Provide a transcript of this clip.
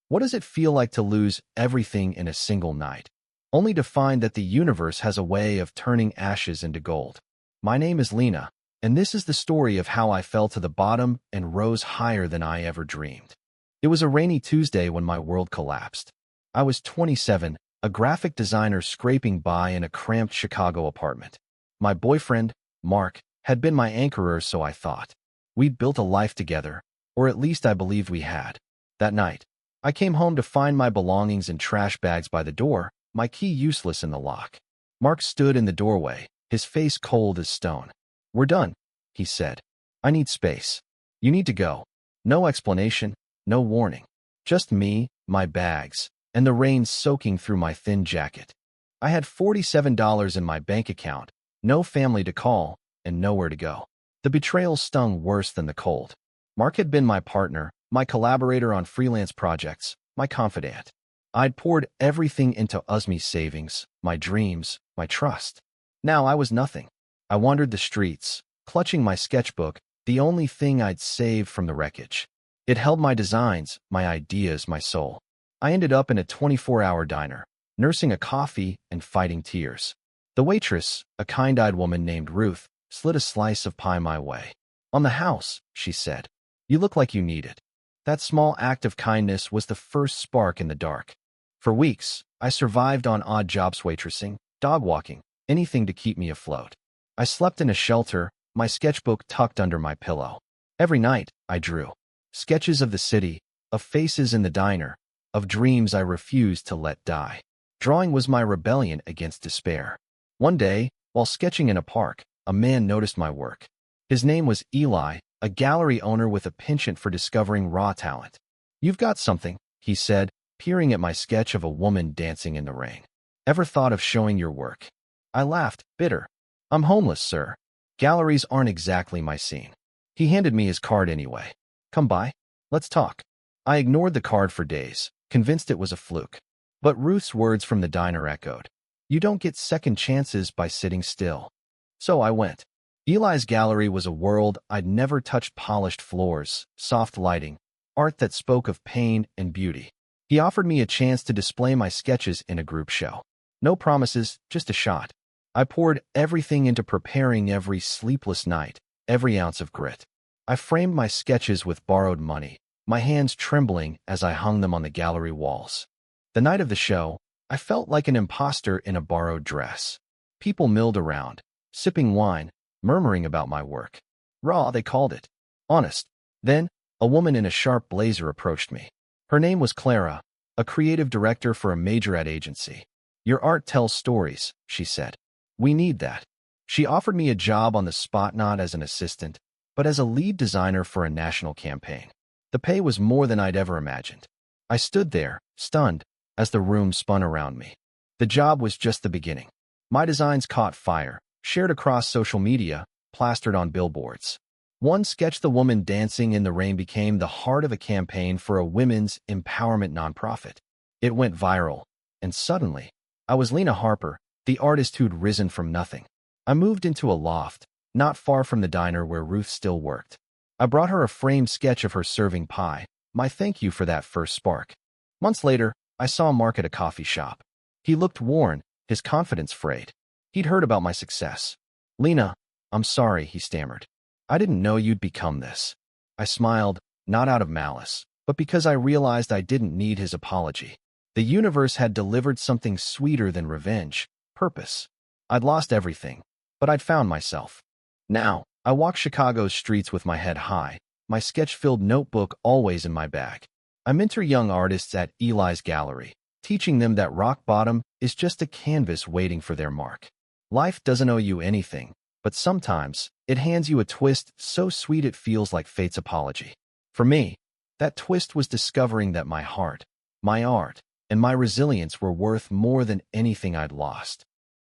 What does it feel like to lose everything in a single night, only to find that the universe has a way of turning ashes into gold? My name is Lena, and this is the story of how I fell to the bottom and rose higher than I ever dreamed. It was a rainy Tuesday when my world collapsed. I was 27, a graphic designer scraping by in a cramped Chicago apartment. My boyfriend, Mark, had been my anchorer, so I thought. We'd built a life together, or at least I believed we had. That night, I came home to find my belongings in trash bags by the door, my key useless in the lock. Mark stood in the doorway, his face cold as stone. "We're done," he said. "I need space. You need to go." No explanation, no warning. Just me, my bags, and the rain soaking through my thin jacket. I had $47 in my bank account, no family to call, and nowhere to go. The betrayal stung worse than the cold. Mark had been my partner, my collaborator on freelance projects, my confidant. I'd poured everything into Usme's savings, my dreams, my trust. Now I was nothing. I wandered the streets, clutching my sketchbook, the only thing I'd saved from the wreckage. It held my designs, my ideas, my soul. I ended up in a 24-hour diner, nursing a coffee and fighting tears. The waitress, a kind-eyed woman named Ruth, slid a slice of pie my way. "On the house," she said. "You look like you need it." That small act of kindness was the first spark in the dark. For weeks, I survived on odd jobs, waitressing, dog walking, anything to keep me afloat. I slept in a shelter, my sketchbook tucked under my pillow. Every night, I drew sketches of the city, of faces in the diner, of dreams I refused to let die. Drawing was my rebellion against despair. One day, while sketching in a park, a man noticed my work. His name was Eli, a gallery owner with a penchant for discovering raw talent. "You've got something," he said, peering at my sketch of a woman dancing in the rain. "Ever thought of showing your work?" I laughed, bitter. "I'm homeless, sir. Galleries aren't exactly my scene." He handed me his card anyway. "Come by. Let's talk." I ignored the card for days, convinced it was a fluke. But Ruth's words from the diner echoed. "You don't get second chances by sitting still." So I went. Eli's gallery was a world I'd never touched: polished floors, soft lighting, art that spoke of pain and beauty. He offered me a chance to display my sketches in a group show. No promises, just a shot. I poured everything into preparing, every sleepless night, every ounce of grit. I framed my sketches with borrowed money, my hands trembling as I hung them on the gallery walls. The night of the show, I felt like an imposter in a borrowed dress. People milled around, sipping wine, murmuring about my work. Raw, they called it. Honest. Then, a woman in a sharp blazer approached me. Her name was Clara, a creative director for a major ad agency. "Your art tells stories," she said. "We need that." She offered me a job on the spot, not as an assistant, but as a lead designer for a national campaign. The pay was more than I'd ever imagined. I stood there, stunned, as the room spun around me. The job was just the beginning. My designs caught fire, shared across social media, plastered on billboards. One sketch, the woman dancing in the rain, became the heart of a campaign for a women's empowerment nonprofit. It went viral, and suddenly, I was Lena Harper, the artist who'd risen from nothing. I moved into a loft, not far from the diner where Ruth still worked. I brought her a framed sketch of her serving pie, my thank you for that first spark. Months later, I saw Mark at a coffee shop. He looked worn, his confidence frayed. He'd heard about my success. "Lena, I'm sorry," he stammered. "I didn't know you'd become this." I smiled, not out of malice, but because I realized I didn't need his apology. The universe had delivered something sweeter than revenge: purpose. I'd lost everything, but I'd found myself. Now, I walk Chicago's streets with my head high, my sketch-filled notebook always in my bag. I mentor young artists at Eli's gallery, teaching them that rock bottom is just a canvas waiting for their mark. Life doesn't owe you anything, but sometimes it hands you a twist so sweet it feels like fate's apology. For me, that twist was discovering that my heart, my art, and my resilience were worth more than anything I'd lost.